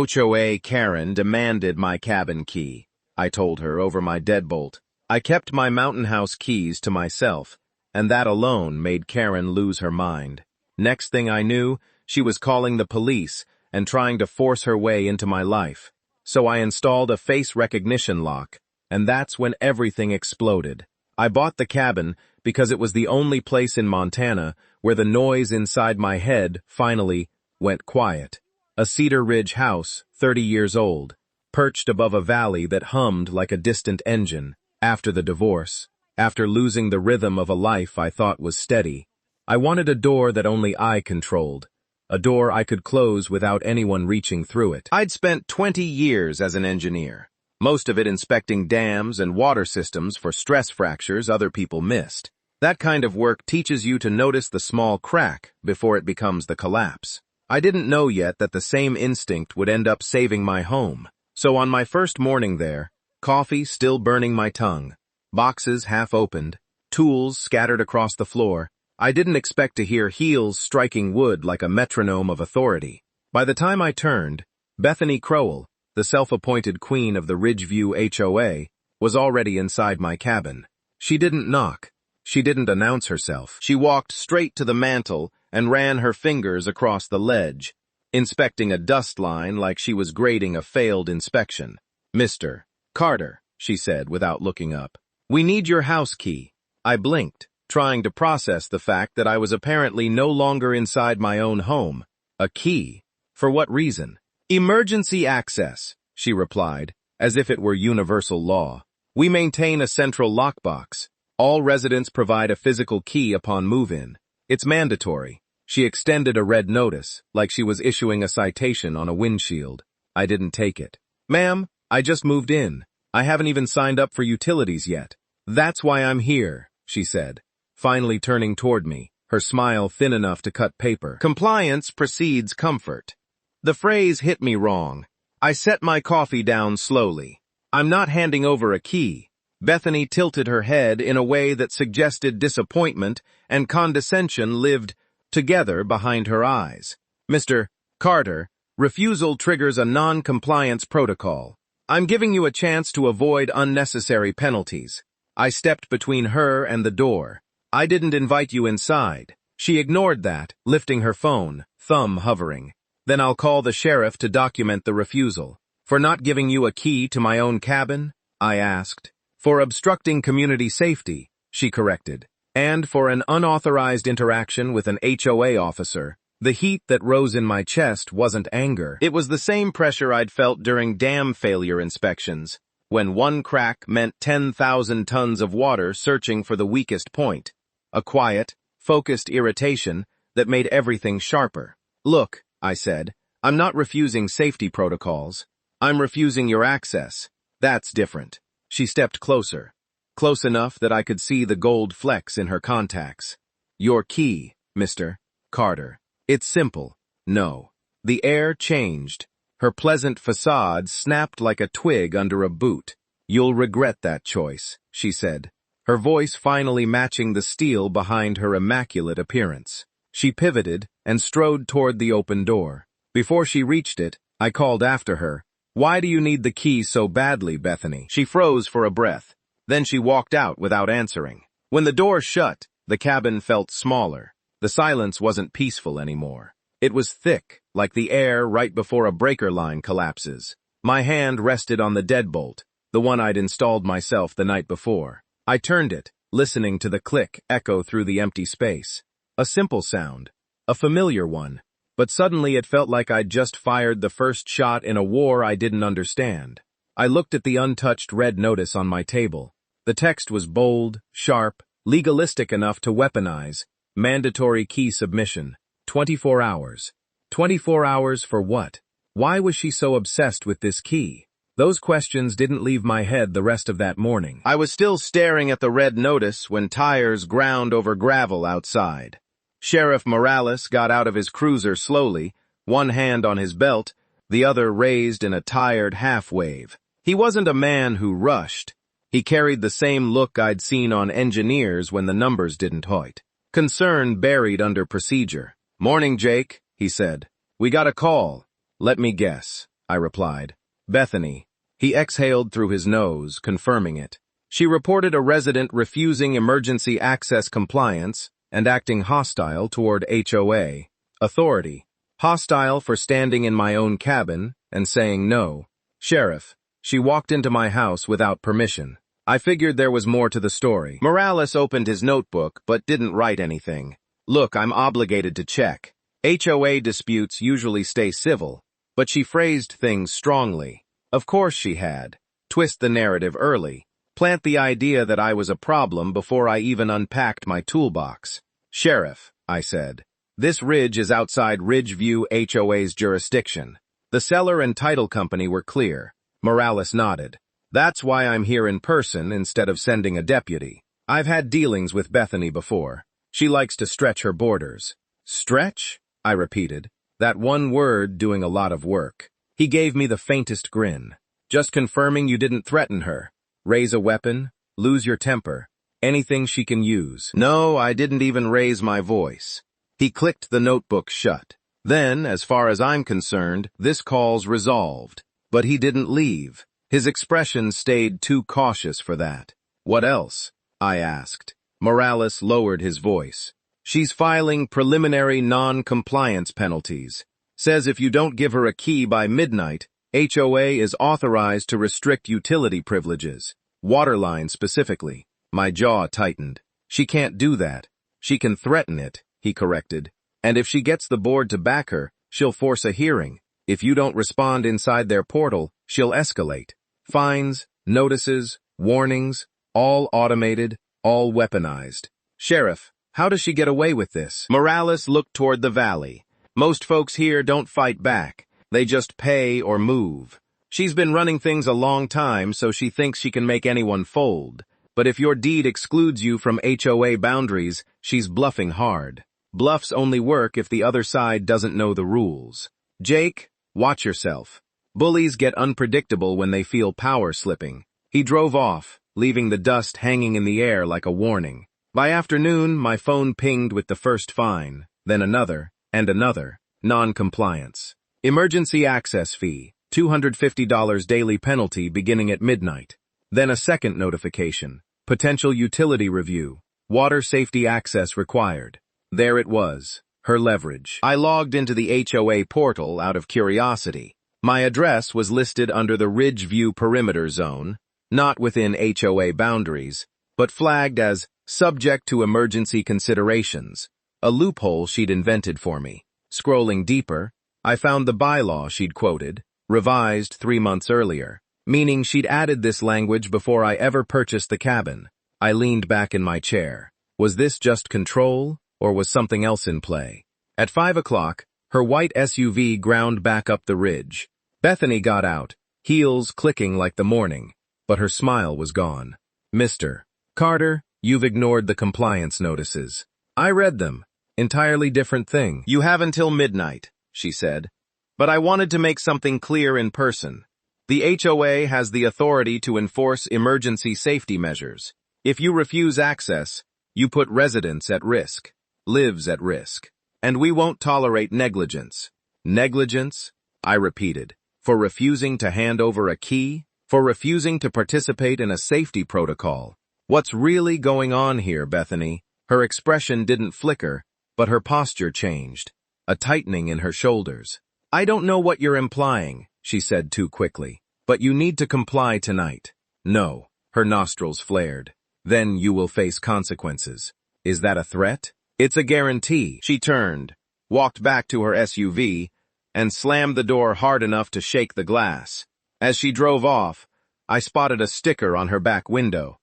HOA Karen demanded my cabin key. I told her over my deadbolt. I kept my mountain house keys to myself, and that alone made Karen lose her mind. Next thing I knew, she was calling the police and trying to force her way into my life. So I installed a face recognition lock, and that's when everything exploded. I bought the cabin because it was the only place in Montana where the noise inside my head finally went quiet. A Cedar Ridge house, 30 years old, perched above a valley that hummed like a distant engine. After the divorce, after losing the rhythm of a life I thought was steady, I wanted a door that only I controlled, a door I could close without anyone reaching through it. I'd spent 20 years as an engineer, most of it inspecting dams and water systems for stress fractures other people missed. That kind of work teaches you to notice the small crack before it becomes the collapse. I didn't know yet that the same instinct would end up saving my home. So on my first morning there, coffee still burning my tongue, boxes half opened, tools scattered across the floor, I didn't expect to hear heels striking wood like a metronome of authority. By the time I turned, Bethany Crowell, the self-appointed queen of the Ridgeview HOA, was already inside my cabin. She didn't knock. She didn't announce herself. She walked straight to the mantel and ran her fingers across the ledge, inspecting a dust line like she was grading a failed inspection. "Mr. Carter," she said without looking up, "we need your house key." I blinked, trying to process the fact that I was apparently no longer inside my own home. A key? For what reason? "Emergency access," she replied, as if it were universal law. "We maintain a central lockbox. All residents provide a physical key upon move-in. It's mandatory." She extended a red notice, like she was issuing a citation on a windshield. I didn't take it. "Ma'am, I just moved in. I haven't even signed up for utilities yet." "That's why I'm here," she said, finally turning toward me, her smile thin enough to cut paper. "Compliance precedes comfort." The phrase hit me wrong. I set my coffee down slowly. "I'm not handing over a key." Bethany tilted her head in a way that suggested disappointment and condescension lived together behind her eyes. "Mr. Carter, refusal triggers a non-compliance protocol. I'm giving you a chance to avoid unnecessary penalties." I stepped between her and the door. "I didn't invite you inside." She ignored that, lifting her phone, thumb hovering. "Then I'll call the sheriff to document the refusal." "For not giving you a key to my own cabin?" I asked. "For obstructing community safety," she corrected. "And for an unauthorized interaction with an HOA officer." The heat that rose in my chest wasn't anger. It was the same pressure I'd felt during dam failure inspections, when one crack meant 10,000 tons of water searching for the weakest point. A quiet, focused irritation that made everything sharper. "Look," I said, "I'm not refusing safety protocols. I'm refusing your access. That's different." She stepped closer, close enough that I could see the gold flecks in her contacts. "Your key, Mr. Carter. It's simple. No." The air changed. Her pleasant facade snapped like a twig under a boot. "You'll regret that choice," she said, her voice finally matching the steel behind her immaculate appearance. She pivoted and strode toward the open door. Before she reached it, I called after her, "Why do you need the key so badly, Bethany?" She froze for a breath. Then she walked out without answering. When the door shut, the cabin felt smaller. The silence wasn't peaceful anymore. It was thick, like the air right before a breaker line collapses. My hand rested on the deadbolt, the one I'd installed myself the night before. I turned it, listening to the click echo through the empty space. A simple sound, a familiar one, but suddenly it felt like I'd just fired the first shot in a war I didn't understand. I looked at the untouched red notice on my table. The text was bold, sharp, legalistic enough to weaponize. Mandatory key submission. 24 hours. 24 hours for what? Why was she so obsessed with this key? Those questions didn't leave my head the rest of that morning. I was still staring at the red notice when tires ground over gravel outside. Sheriff Morales got out of his cruiser slowly, one hand on his belt, the other raised in a tired half-wave. He wasn't a man who rushed. He carried the same look I'd seen on engineers when the numbers didn't hoit. Concern buried under procedure. "Morning, Jake," he said. "We got a call." "Let me guess." I replied. Bethany. He exhaled through his nose, confirming it. She reported a resident refusing emergency access compliance and acting hostile toward HOA authority. Hostile for standing in my own cabin and saying no. Sheriff. She walked into my house without permission. I figured there was more to the story. Morales opened his notebook but didn't write anything. Look, I'm obligated to check. HOA disputes usually stay civil, but she phrased things strongly. Of course she had. Twist the narrative early. Plant the idea that I was a problem before I even unpacked my toolbox. Sheriff, I said. This ridge is outside Ridgeview HOA's jurisdiction. The seller and title company were clear. Morales nodded. That's why I'm here in person instead of sending a deputy. I've had dealings with Bethany before. She likes to stretch her borders. Stretch? I repeated. That one word doing a lot of work. He gave me the faintest grin. Just confirming you didn't threaten her. Raise a weapon, lose your temper. Anything she can use. No, I didn't even raise my voice. He clicked the notebook shut. Then, as far as I'm concerned, this call's resolved. But he didn't leave. His expression stayed too cautious for that. What else? I asked. Morales lowered his voice. She's filing preliminary non-compliance penalties. Says if you don't give her a key by midnight, HOA is authorized to restrict utility privileges. Waterline specifically. My jaw tightened. She can't do that. She can threaten it, he corrected. And if she gets the board to back her, she'll force a hearing. If you don't respond inside their portal, she'll escalate. Fines, notices, warnings, all automated, all weaponized. Sheriff, how does she get away with this? Morales looked toward the valley. Most folks here don't fight back. They just pay or move. She's been running things a long time, so she thinks she can make anyone fold. But if your deed excludes you from HOA boundaries, she's bluffing hard. Bluffs only work if the other side doesn't know the rules. Jake, watch yourself. Bullies get unpredictable when they feel power slipping. He drove off, leaving the dust hanging in the air like a warning. By afternoon, my phone pinged with the first fine, then another, and another. Non-compliance. Emergency access fee, $250 daily penalty beginning at midnight. Then a second notification. Potential utility review. Water safety access required. There it was. Her leverage. I logged into the HOA portal out of curiosity. My address was listed under the Ridgeview perimeter zone, not within HOA boundaries, but flagged as subject to emergency considerations, a loophole she'd invented for me. Scrolling deeper, I found the bylaw she'd quoted, revised 3 months earlier, meaning she'd added this language before I ever purchased the cabin. I leaned back in my chair. Was this just control, or was something else in play? At 5 o'clock, her white SUV ground back up the ridge. Bethany got out, heels clicking like the morning, but her smile was gone. Mr. Carter, you've ignored the compliance notices. I read them. Entirely different thing. You have until midnight, she said. But I wanted to make something clear in person. The HOA has the authority to enforce emergency safety measures. If you refuse access, you put residents at risk, lives at risk. And we won't tolerate negligence. Negligence? I repeated. For refusing to hand over a key? For refusing to participate in a safety protocol? What's really going on here, Bethany? Her expression didn't flicker, but her posture changed. A tightening in her shoulders. I don't know what you're implying, she said too quickly. But you need to comply tonight. No. Her nostrils flared. Then you will face consequences. Is that a threat? It's a guarantee. She turned, walked back to her SUV, and slammed the door hard enough to shake the glass. As she drove off, I spotted a sticker on her back window.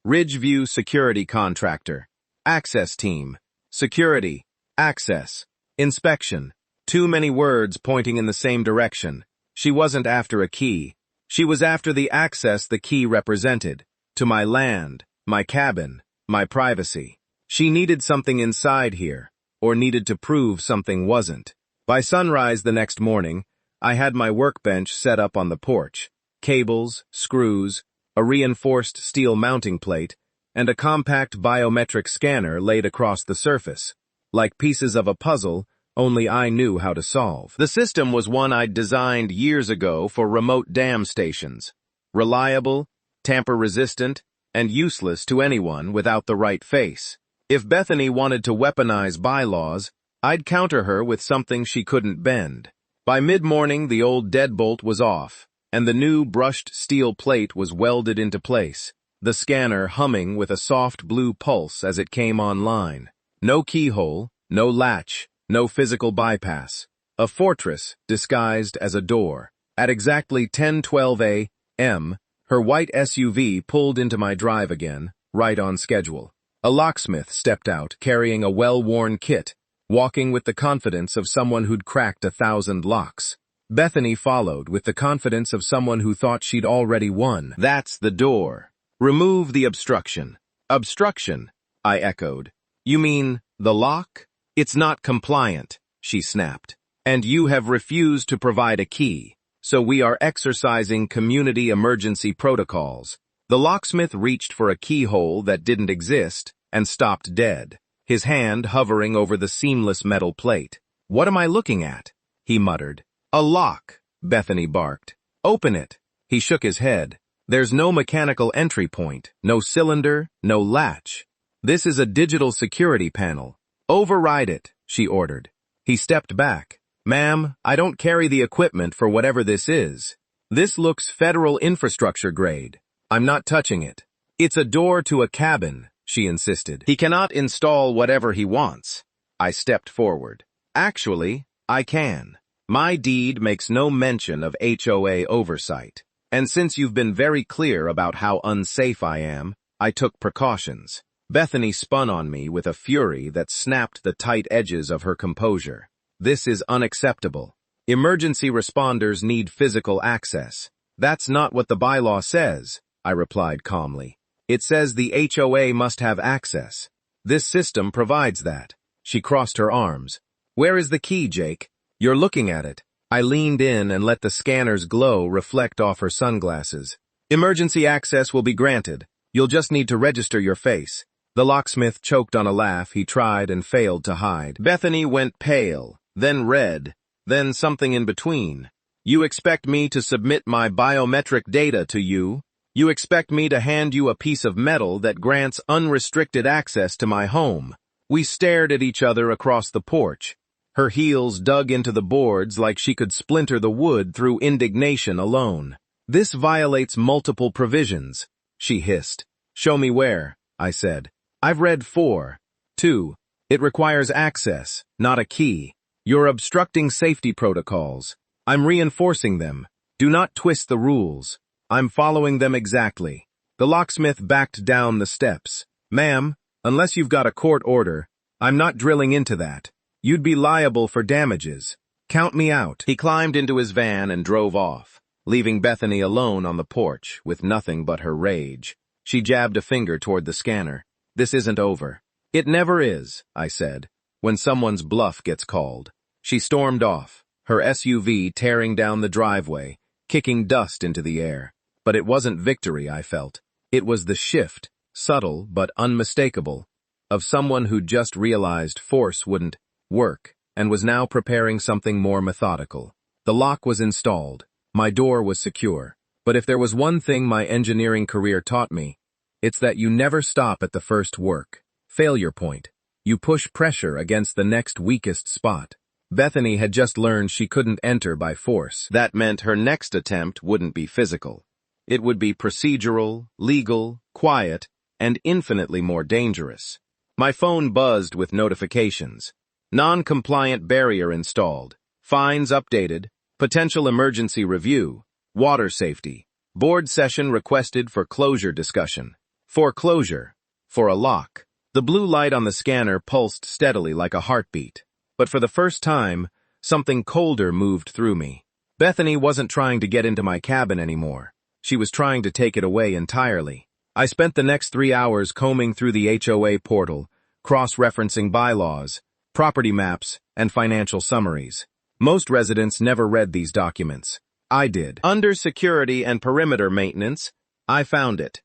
Ridgeview Security Contractor. Access Team. Security. Access. Inspection. Too many words pointing in the same direction. She wasn't after a key. She was after the access the key represented. To my land, my cabin, my privacy. She needed something inside here, or needed to prove something wasn't. By sunrise the next morning, I had my workbench set up on the porch. Cables, screws, a reinforced steel mounting plate, and a compact biometric scanner laid across the surface. Like pieces of a puzzle, only I knew how to solve. The system was one I'd designed years ago for remote dam stations. Reliable, tamper-resistant, and useless to anyone without the right face. If Bethany wanted to weaponize bylaws, I'd counter her with something she couldn't bend. By mid-morning, the old deadbolt was off, and the new brushed steel plate was welded into place, the scanner humming with a soft blue pulse as it came online. No keyhole, no latch, no physical bypass. A fortress disguised as a door. At exactly 10:12 a.m., her white SUV pulled into my drive again, right on schedule. A locksmith stepped out, carrying a well-worn kit, walking with the confidence of someone who'd cracked 1,000 locks. Bethany followed with the confidence of someone who thought she'd already won. That's the door. Remove the obstruction. Obstruction, I echoed. You mean the lock? It's not compliant, she snapped. And you have refused to provide a key, so we are exercising community emergency protocols. The locksmith reached for a keyhole that didn't exist and stopped dead, his hand hovering over the seamless metal plate. What am I looking at? He muttered. A lock, Bethany barked. Open it. He shook his head. There's no mechanical entry point, no cylinder, no latch. This is a digital security panel. Override it, she ordered. He stepped back. Ma'am, I don't carry the equipment for whatever this is. This looks federal infrastructure grade. I'm not touching it. It's a door to a cabin, she insisted. He cannot install whatever he wants. I stepped forward. Actually, I can. My deed makes no mention of HOA oversight. And since you've been very clear about how unsafe I am, I took precautions. Bethany spun on me with a fury that snapped the tight edges of her composure. This is unacceptable. Emergency responders need physical access. That's not what the bylaw says, I replied calmly. It says the HOA must have access. This system provides that. She crossed her arms. Where is the key, Jake? You're looking at it. I leaned in and let the scanner's glow reflect off her sunglasses. Emergency access will be granted. You'll just need to register your face. The locksmith choked on a laugh he tried and failed to hide. Bethany went pale, then red, then something in between. You expect me to submit my biometric data to you? You expect me to hand you a piece of metal that grants unrestricted access to my home? We stared at each other across the porch. Her heels dug into the boards like she could splinter the wood through indignation alone. This violates multiple provisions, she hissed. Show me where, I said. I've read 4. 2. It requires access, not a key. You're obstructing safety protocols. I'm reinforcing them. Do not twist the rules. I'm following them exactly. The locksmith backed down the steps. Ma'am, unless you've got a court order, I'm not drilling into that. You'd be liable for damages. Count me out. He climbed into his van and drove off, leaving Bethany alone on the porch with nothing but her rage. She jabbed a finger toward the scanner. This isn't over. It never is, I said, when someone's bluff gets called. She stormed off, her SUV tearing down the driveway, kicking dust into the air. But it wasn't victory, I felt. It was the shift, subtle but unmistakable, of someone who'd just realized force wouldn't work and was now preparing something more methodical. The lock was installed. My door was secure. But if there was one thing my engineering career taught me, it's that you never stop at the first work. Failure point. You push pressure against the next weakest spot. Bethany had just learned she couldn't enter by force. That meant her next attempt wouldn't be physical. It would be procedural, legal, quiet, and infinitely more dangerous. My phone buzzed with notifications. Non-compliant barrier installed. Fines updated. Potential emergency review. Water safety. Board session requested for closure discussion. Foreclosure. For a lock. The blue light on the scanner pulsed steadily like a heartbeat. But for the first time, something colder moved through me. Bethany wasn't trying to get into my cabin anymore. She was trying to take it away entirely. I spent the next 3 hours combing through the HOA portal, cross-referencing bylaws, property maps, and financial summaries. Most residents never read these documents. I did. Under security and perimeter maintenance, I found it.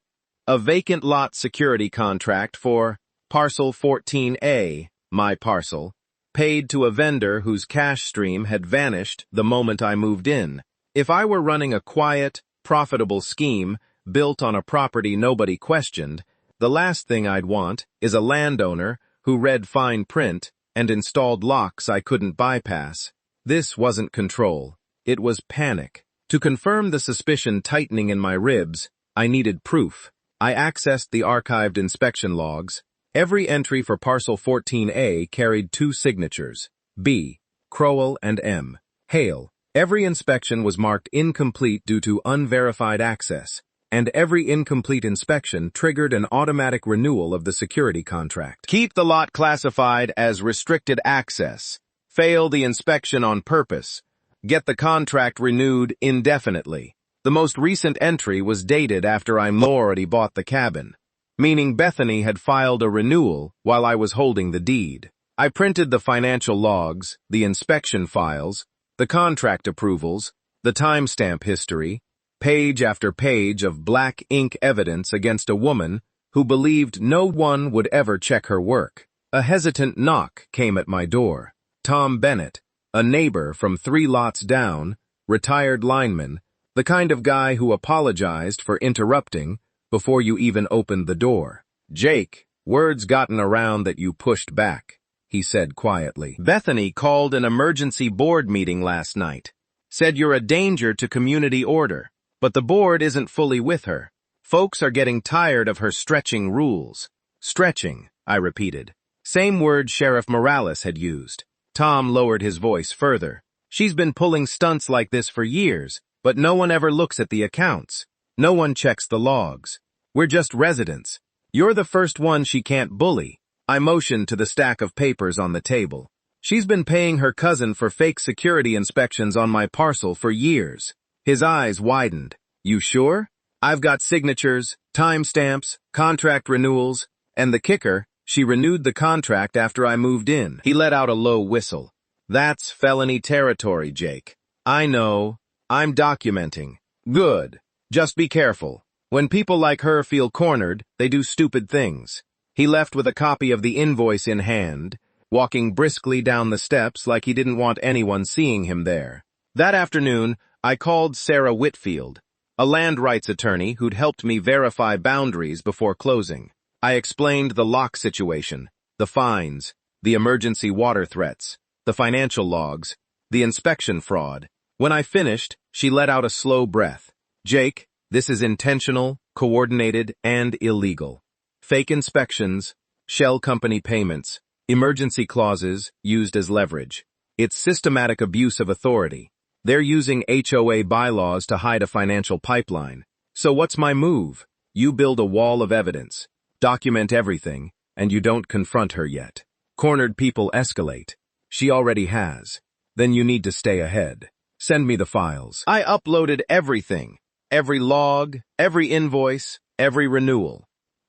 A vacant lot security contract for Parcel 14A, my parcel, paid to a vendor whose cash stream had vanished the moment I moved in. If I were running a quiet, profitable scheme built on a property nobody questioned, the last thing I'd want is a landowner who read fine print and installed locks I couldn't bypass. This wasn't control. It was panic. To confirm the suspicion tightening in my ribs, I needed proof. I accessed the archived inspection logs. Every entry for Parcel 14A carried 2 signatures, B, Crowell and M, Hale. Every inspection was marked incomplete due to unverified access, and every incomplete inspection triggered an automatic renewal of the security contract. Keep the lot classified as restricted access. Fail the inspection on purpose. Get the contract renewed indefinitely. The most recent entry was dated after I already bought the cabin, meaning Bethany had filed a renewal while I was holding the deed. I printed the financial logs, the inspection files, the contract approvals, the timestamp history, page after page of black ink evidence against a woman who believed no one would ever check her work. A hesitant knock came at my door. Tom Bennett, a neighbor from 3 lots down, retired lineman, the kind of guy who apologized for interrupting before you even opened the door. "Jake, word's gotten around that you pushed back," he said quietly. "Bethany called an emergency board meeting last night. Said you're a danger to community order, but the board isn't fully with her. Folks are getting tired of her stretching rules." "Stretching," I repeated. Same word Sheriff Morales had used. Tom lowered his voice further. "She's been pulling stunts like this for years, but no one ever looks at the accounts. No one checks the logs. We're just residents. You're the first one she can't bully." I motioned to the stack of papers on the table. "She's been paying her cousin for fake security inspections on my parcel for years." His eyes widened. "You sure? I've got signatures, timestamps, contract renewals, and the kicker, she renewed the contract after I moved in." He let out a low whistle. "That's felony territory, Jake. I know. I'm documenting." "Good. Just be careful. When people like her feel cornered, they do stupid things." He left with a copy of the invoice in hand, walking briskly down the steps like he didn't want anyone seeing him there. That afternoon, I called Sarah Whitfield, a land rights attorney who'd helped me verify boundaries before closing. I explained the lock situation, the fines, the emergency water threats, the financial logs, the inspection fraud. When I finished, she let out a slow breath. "Jake, this is intentional, coordinated, and illegal. Fake inspections, shell company payments, emergency clauses used as leverage. It's systematic abuse of authority. They're using HOA bylaws to hide a financial pipeline. So what's my move? You build a wall of evidence, document everything, and you don't confront her yet. Cornered people escalate. She already has. Then you need to stay ahead. Send me the files." I uploaded everything. Every log, every invoice, every renewal.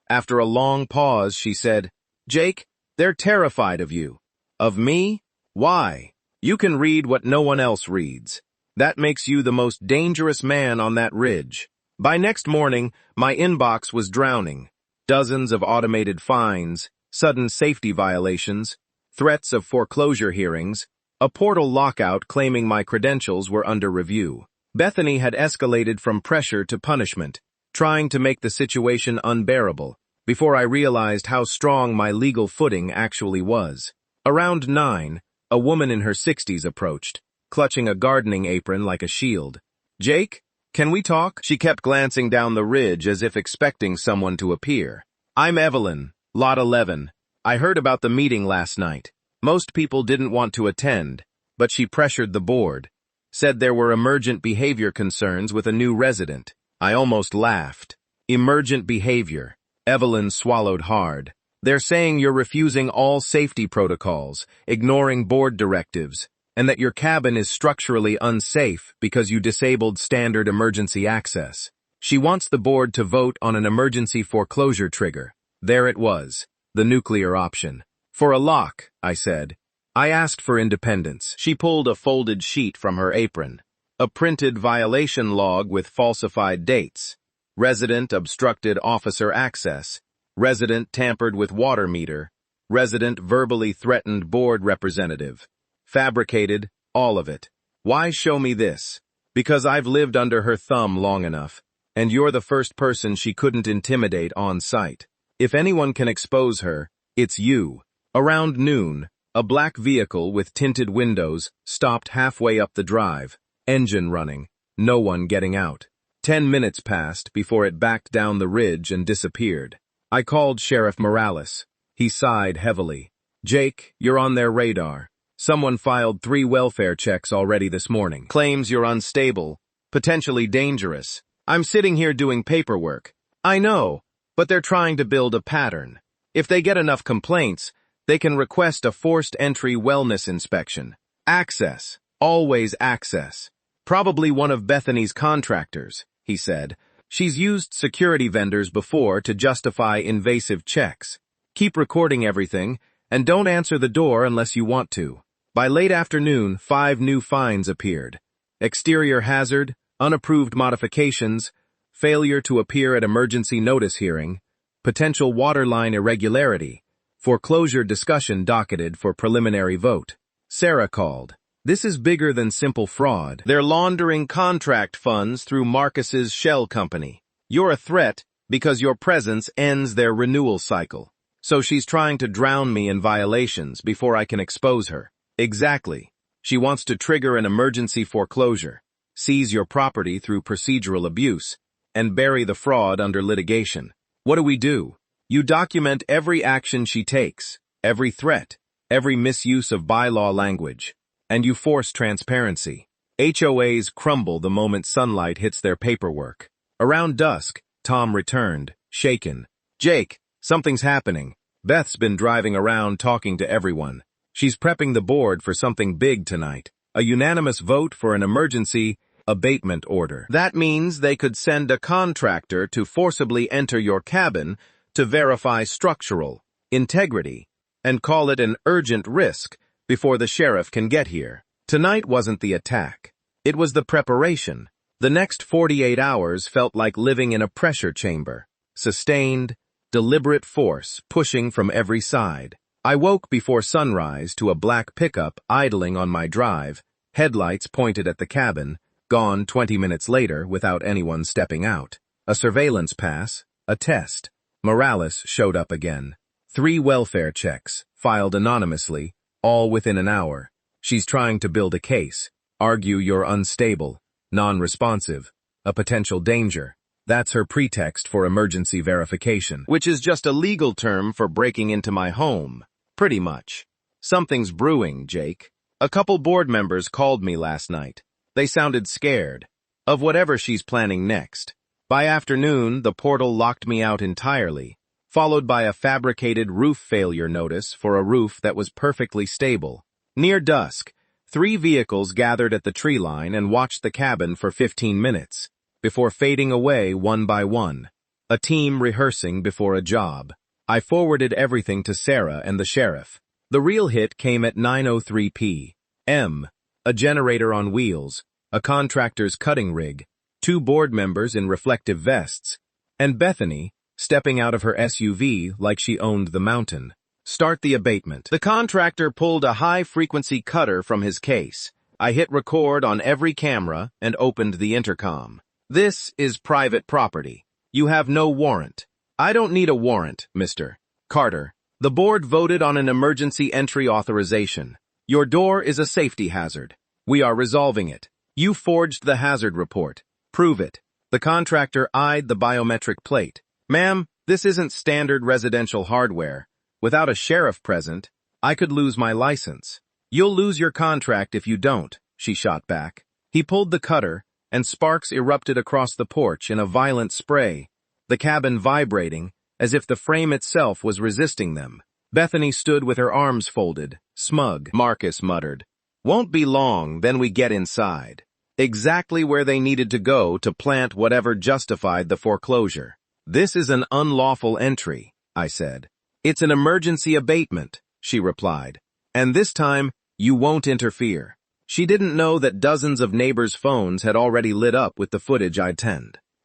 After a long pause, she said, "Jake, they're terrified of you." "Of me? Why?" "You can read what no one else reads. That makes you the most dangerous man on that ridge." By next morning, my inbox was drowning. Dozens of automated fines, sudden safety violations, threats of foreclosure hearings, a portal lockout claiming my credentials were under review. Bethany had escalated from pressure to punishment, trying to make the situation unbearable, before I realized how strong my legal footing actually was. Around 9, a woman in her 60s approached, clutching a gardening apron like a shield. "Jake, can we talk?" She kept glancing down the ridge as if expecting someone to appear. "I'm Evelyn, Lot 11. I heard about the meeting last night. Most people didn't want to attend, but she pressured the board. Said there were emergent behavior concerns with a new resident." I almost laughed. Emergent behavior. Evelyn swallowed hard. "They're saying you're refusing all safety protocols, ignoring board directives, and that your cabin is structurally unsafe because you disabled standard emergency access. She wants the board to vote on an emergency foreclosure trigger." There it was, the nuclear option. "For a lock," I said. I asked for independence. She pulled a folded sheet from her apron. A printed violation log with falsified dates. Resident obstructed officer access. Resident tampered with water meter. Resident verbally threatened board representative. Fabricated, all of it. Why show me this? Because I've lived under her thumb long enough, and you're the first person she couldn't intimidate on sight. If anyone can expose her, it's you. Around noon, a black vehicle with tinted windows stopped halfway up the drive, engine running, no one getting out. 10 minutes passed before it backed down the ridge and disappeared. I called Sheriff Morales. He sighed heavily. Jake, you're on their radar. Someone filed 3 welfare checks already this morning. Claims you're unstable, potentially dangerous. I'm sitting here doing paperwork. I know, but they're trying to build a pattern. If they get enough complaints, they can request a forced entry wellness inspection. Access. Always access. Probably one of Bethany's contractors, he said. She's used security vendors before to justify invasive checks. Keep recording everything, and don't answer the door unless you want to. By late afternoon, 5 new fines appeared. Exterior hazard, unapproved modifications, failure to appear at emergency notice hearing, potential waterline irregularity, foreclosure discussion docketed for preliminary vote. Sarah called. This is bigger than simple fraud. They're laundering contract funds through Marcus's shell company. You're a threat because your presence ends their renewal cycle. So she's trying to drown me in violations before I can expose her. Exactly. She wants to trigger an emergency foreclosure, seize your property through procedural abuse, and bury the fraud under litigation. What do? You document every action she takes, every threat, every misuse of bylaw language, and you force transparency. HOAs crumble the moment sunlight hits their paperwork. Around dusk, Tom returned, shaken. Jake, something's happening. Beth's been driving around talking to everyone. She's prepping the board for something big tonight. A unanimous vote for an emergency abatement order. That means they could send a contractor to forcibly enter your cabin to verify structural integrity and call it an urgent risk before the sheriff can get here. Tonight wasn't the attack. It was the preparation. The next 48 hours felt like living in a pressure chamber. Sustained, deliberate force pushing from every side. I woke before sunrise to a black pickup idling on my drive, headlights pointed at the cabin, gone 20 minutes later without anyone stepping out. A surveillance pass, a test. Morales showed up again. 3 welfare checks, filed anonymously, all within an hour. She's trying to build a case, argue you're unstable, non-responsive, a potential danger. That's her pretext for emergency verification, which is just a legal term for breaking into my home. Pretty much. Something's brewing, Jake. A couple board members called me last night. They sounded scared of whatever she's planning next. By afternoon, the portal locked me out entirely, followed by a fabricated roof failure notice for a roof that was perfectly stable. Near dusk, 3 vehicles gathered at the tree line and watched the cabin for 15 minutes, before fading away one by one. A team rehearsing before a job. I forwarded everything to Sarah and the sheriff. The real hit came at 9:03 p.m. A generator on wheels, a contractor's cutting rig, 2 board members in reflective vests, and Bethany stepping out of her SUV like she owned the mountain. Start the abatement. The contractor pulled a high-frequency cutter from his case. I hit record on every camera and opened the intercom. This is private property. You have no warrant. I don't need a warrant, Mr. Carter. The board voted on an emergency entry authorization. Your door is a safety hazard. We are resolving it. You forged the hazard report. Prove it. The contractor eyed the biometric plate. Ma'am, this isn't standard residential hardware. Without a sheriff present, I could lose my license. You'll lose your contract if you don't, she shot back. He pulled the cutter, and sparks erupted across the porch in a violent spray, the cabin vibrating as if the frame itself was resisting them. Bethany stood with her arms folded, smug. Marcus muttered, "Won't be long, then we get inside." Exactly where they needed to go to plant whatever justified the foreclosure. "This is an unlawful entry," I said. "It's an emergency abatement," she replied. "And this time, you won't interfere." She didn't know that dozens of neighbors' phones had already lit up with the footage I'd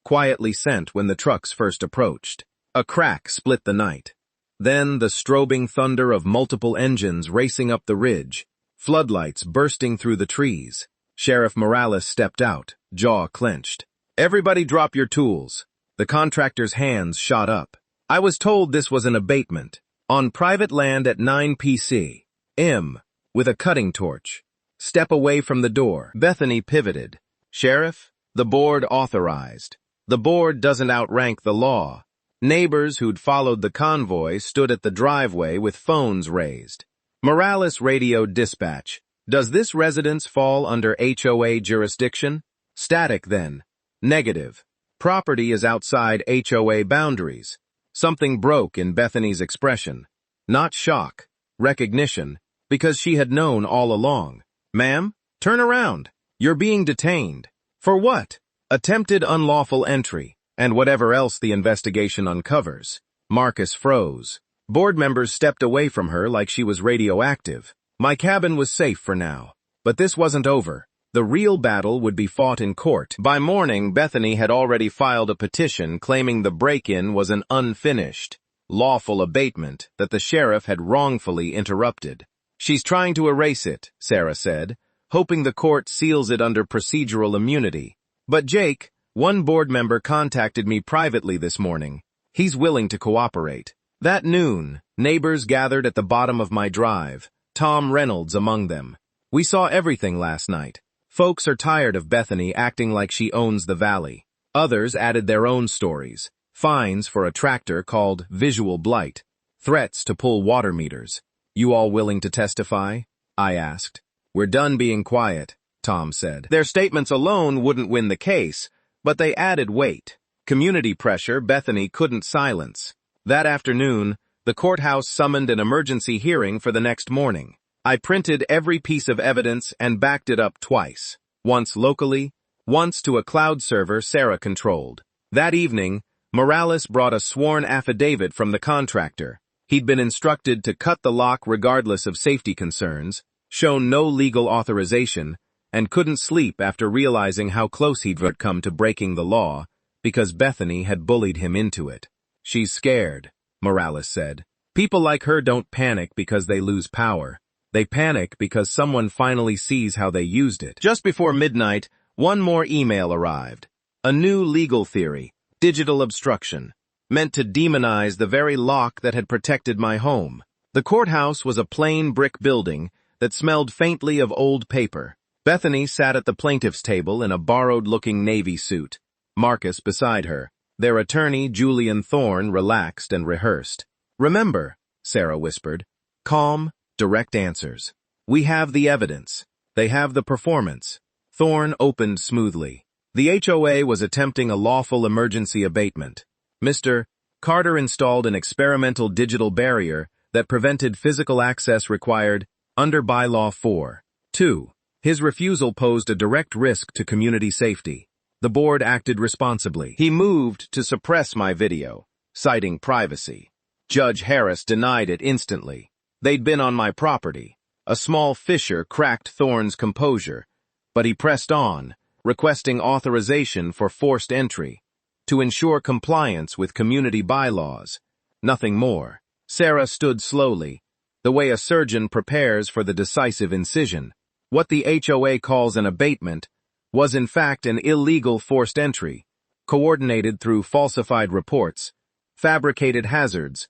quietly sent when the trucks first approached. A crack split the night. Then the strobing thunder of multiple engines racing up the ridge, floodlights bursting through the trees. Sheriff Morales stepped out, jaw clenched. "Everybody drop your tools." The contractor's hands shot up. "I was told this was an abatement. On private land at 9 p.c. M. with a cutting torch. Step away from the door." Bethany pivoted. "Sheriff, the board authorized. The board doesn't outrank the law." Neighbors who'd followed the convoy stood at the driveway with phones raised. Morales radioed dispatch. "Does this residence fall under HOA jurisdiction?" Static then. "Negative. Property is outside HOA boundaries." Something broke in Bethany's expression. Not shock, recognition, because she had known all along. "Ma'am, turn around. You're being detained." "For what?" "Attempted unlawful entry, and whatever else the investigation uncovers." Marcus froze. Board members stepped away from her like she was radioactive. My cabin was safe for now. But this wasn't over. The real battle would be fought in court. By morning, Bethany had already filed a petition claiming the break-in was an unfinished, lawful abatement that the sheriff had wrongfully interrupted. "She's trying to erase it," Sarah said, hoping the court seals it under procedural immunity. "But Jake, one board member, contacted me privately this morning. He's willing to cooperate." That noon, neighbors gathered at the bottom of my drive, Tom Reynolds among them. "We saw everything last night. Folks are tired of Bethany acting like she owns the valley." Others added their own stories. Fines for a tractor called visual blight. Threats to pull water meters. "You all willing to testify?" I asked. "We're done being quiet," Tom said. Their statements alone wouldn't win the case, but they added weight. Community pressure Bethany couldn't silence. That afternoon, the courthouse summoned an emergency hearing for the next morning. I printed every piece of evidence and backed it up twice. Once locally, once to a cloud server Sarah controlled. That evening, Morales brought a sworn affidavit from the contractor. He'd been instructed to cut the lock regardless of safety concerns, shown no legal authorization, and couldn't sleep after realizing how close he'd come to breaking the law because Bethany had bullied him into it. "She's scared," Morales said. "People like her don't panic because they lose power. They panic because someone finally sees how they used it." Just before midnight, one more email arrived. A new legal theory, digital obstruction, meant to demonize the very lock that had protected my home. The courthouse was a plain brick building that smelled faintly of old paper. Bethany sat at the plaintiff's table in a borrowed-looking navy suit. Marcus beside her. Their attorney, Julian Thorne, relaxed and rehearsed. "Remember," Sarah whispered, "calm, direct answers. We have the evidence. They have the performance." Thorne opened smoothly. The HOA was attempting a lawful emergency abatement. Mr. Carter installed an experimental digital barrier that prevented physical access required under Bylaw 4.2. His refusal posed a direct risk to community safety. The board acted responsibly. He moved to suppress my video, citing privacy. Judge Harris denied it instantly. They'd been on my property. A small fissure cracked Thorne's composure, but he pressed on, requesting authorization for forced entry, to ensure compliance with community bylaws. Nothing more. Sarah stood slowly, the way a surgeon prepares for the decisive incision. What the HOA calls an abatement was in fact an illegal forced entry, coordinated through falsified reports, fabricated hazards,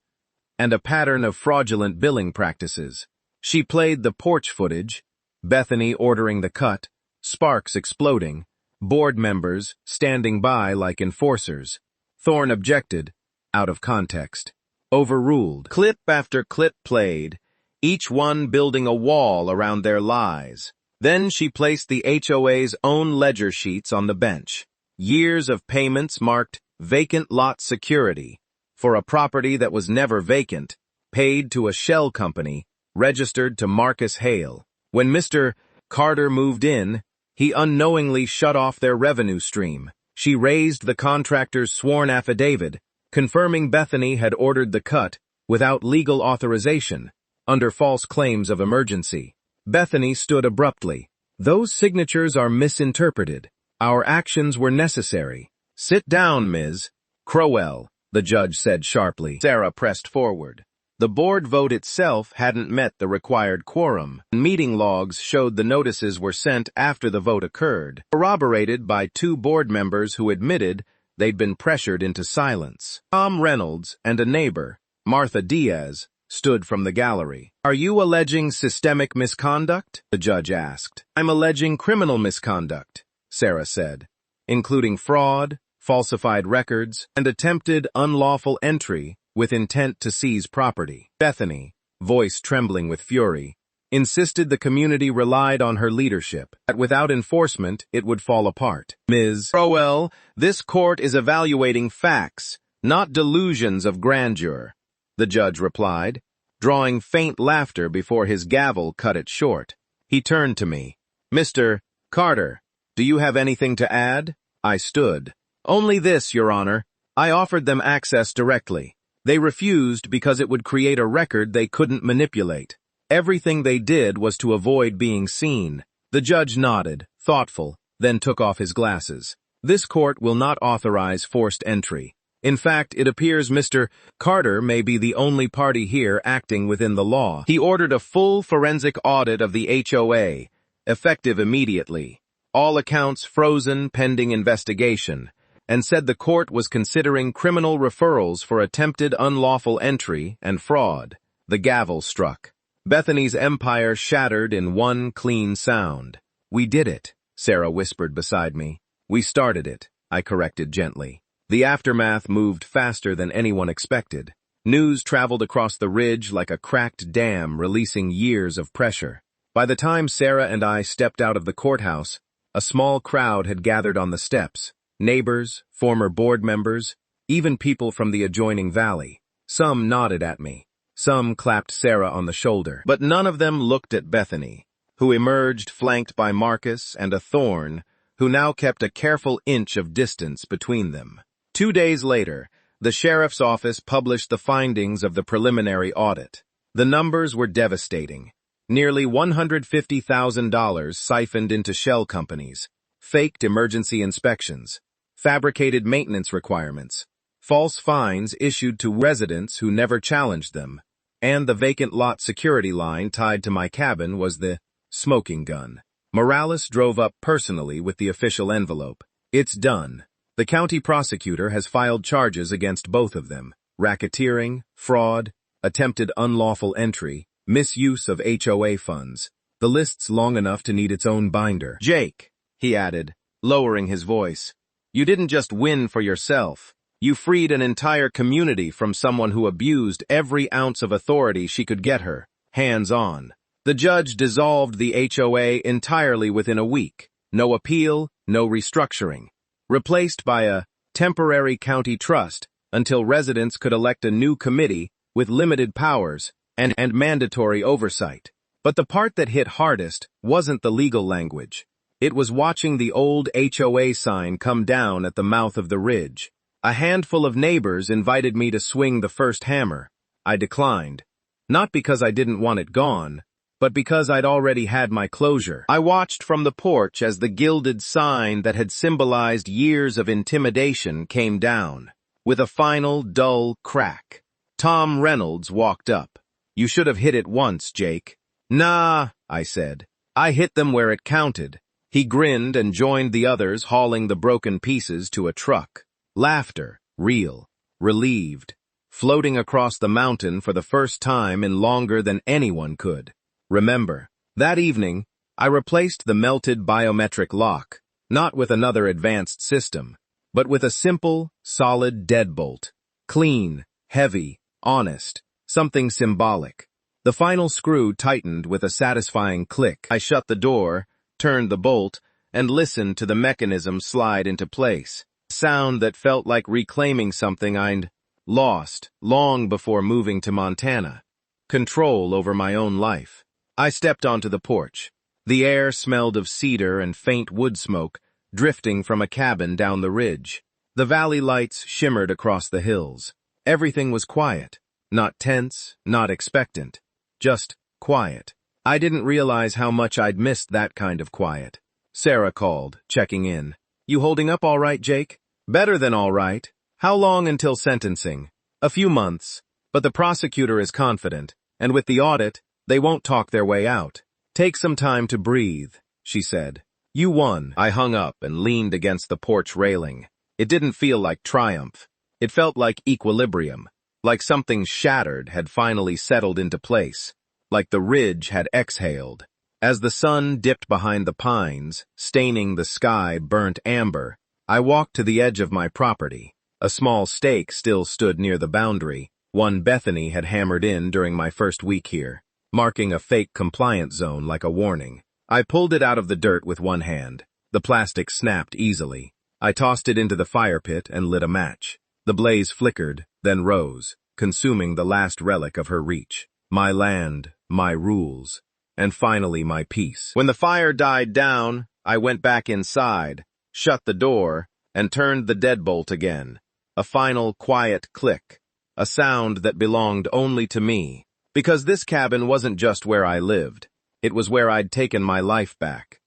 and a pattern of fraudulent billing practices. She played the porch footage, Bethany ordering the cut, sparks exploding, board members standing by like enforcers. Thorne objected, out of context. Overruled. Clip after clip played, each one building a wall around their lies. Then she placed the HOA's own ledger sheets on the bench. Years of payments marked vacant lot security for a property that was never vacant, paid to a shell company, registered to Marcus Hale. When Mr. Carter moved in, he unknowingly shut off their revenue stream. She raised the contractor's sworn affidavit, confirming Bethany had ordered the cut without legal authorization, under false claims of emergency. Bethany stood abruptly. "Those signatures are misinterpreted. Our actions were necessary." "Sit down, Ms. Crowell," the judge said sharply. Sarah pressed forward. The board vote itself hadn't met the required quorum. Meeting logs showed the notices were sent after the vote occurred, corroborated by 2 board members who admitted they'd been pressured into silence. Tom Reynolds and a neighbor, Martha Diaz, stood from the gallery. "Are you alleging systemic misconduct?" the judge asked. "I'm alleging criminal misconduct," Sarah said, "including fraud, falsified records, and attempted unlawful entry with intent to seize property." Bethany, voice trembling with fury, insisted the community relied on her leadership, that without enforcement it would fall apart. "Ms. Crowell, this court is evaluating facts, not delusions of grandeur," the judge replied, drawing faint laughter before his gavel cut it short. He turned to me. "Mr. Carter, do you have anything to add?" I stood. "Only this, Your Honor. I offered them access directly. They refused because it would create a record they couldn't manipulate. Everything they did was to avoid being seen." The judge nodded, thoughtful, then took off his glasses. "This court will not authorize forced entry. In fact, it appears Mr. Carter may be the only party here acting within the law." He ordered a full forensic audit of the HOA, effective immediately, all accounts frozen pending investigation, and said the court was considering criminal referrals for attempted unlawful entry and fraud. The gavel struck. Bethany's empire shattered in one clean sound. "We did it," Sarah whispered beside me. "We started it," I corrected gently. The aftermath moved faster than anyone expected. News traveled across the ridge like a cracked dam releasing years of pressure. By the time Sarah and I stepped out of the courthouse, a small crowd had gathered on the steps. Neighbors, former board members, even people from the adjoining valley. Some nodded at me. Some clapped Sarah on the shoulder. But none of them looked at Bethany, who emerged flanked by Marcus and a thorn, who now kept a careful inch of distance between them. 2 days later, the sheriff's office published the findings of the preliminary audit. The numbers were devastating. Nearly $150,000 siphoned into shell companies, faked emergency inspections, fabricated maintenance requirements, false fines issued to residents who never challenged them, and the vacant lot security line tied to my cabin was the smoking gun. Morales drove up personally with the official envelope. "It's done. The county prosecutor has filed charges against both of them: racketeering, fraud, attempted unlawful entry, misuse of HOA funds. The list's long enough to need its own binder." "Jake," he added, lowering his voice, "you didn't just win for yourself. You freed an entire community from someone who abused every ounce of authority she could get her, hands on." The judge dissolved the HOA entirely within a week. No appeal, no restructuring. Replaced by a temporary county trust until residents could elect a new committee with limited powers and mandatory oversight. But the part that hit hardest wasn't the legal language. It was watching the old HOA sign come down at the mouth of the ridge. A handful of neighbors invited me to swing the first hammer. I declined. Not because I didn't want it gone, but because I'd already had my closure. I watched from the porch as the gilded sign that had symbolized years of intimidation came down. With a final, dull crack, Tom Reynolds walked up. "You should have hit it once, Jake." "Nah," I said. "I hit them where it counted." He grinned and joined the others, hauling the broken pieces to a truck. Laughter, real, relieved, floating across the mountain for the first time in longer than anyone could. Remember, that evening, I replaced the melted biometric lock, not with another advanced system, but with a simple, solid deadbolt. Clean, heavy, honest, something symbolic. The final screw tightened with a satisfying click. I shut the door, turned the bolt, and listened to the mechanism slide into place. A sound that felt like reclaiming something I'd lost long before moving to Montana. Control over my own life. I stepped onto the porch. The air smelled of cedar and faint wood smoke, drifting from a cabin down the ridge. The valley lights shimmered across the hills. Everything was quiet. Not tense, not expectant. Just quiet. I didn't realize how much I'd missed that kind of quiet. Sarah called, checking in. "You holding up all right, Jake?" "Better than all right. How long until sentencing?" "A few months, But the prosecutor is confident, and with the audit, they won't talk their way out. Take some time to breathe, she said. You won. I hung up and leaned against the porch railing. It didn't feel like triumph. It felt like equilibrium, like something shattered had finally settled into place, like the ridge had exhaled. As the sun dipped behind the pines, staining the sky burnt amber, I walked to the edge of my property. A small stake still stood near the boundary, one Bethany had hammered in during my first week here, marking a fake compliance zone like a warning. I pulled it out of the dirt with one hand. The plastic snapped easily. I tossed it into the fire pit and lit a match. The blaze flickered, then rose, consuming the last relic of her reach. My land, my rules, and finally my peace. When the fire died down, I went back inside, shut the door, and turned the deadbolt again. A final quiet click, a sound that belonged only to me, because this cabin wasn't just where I lived. It was where I'd taken my life back.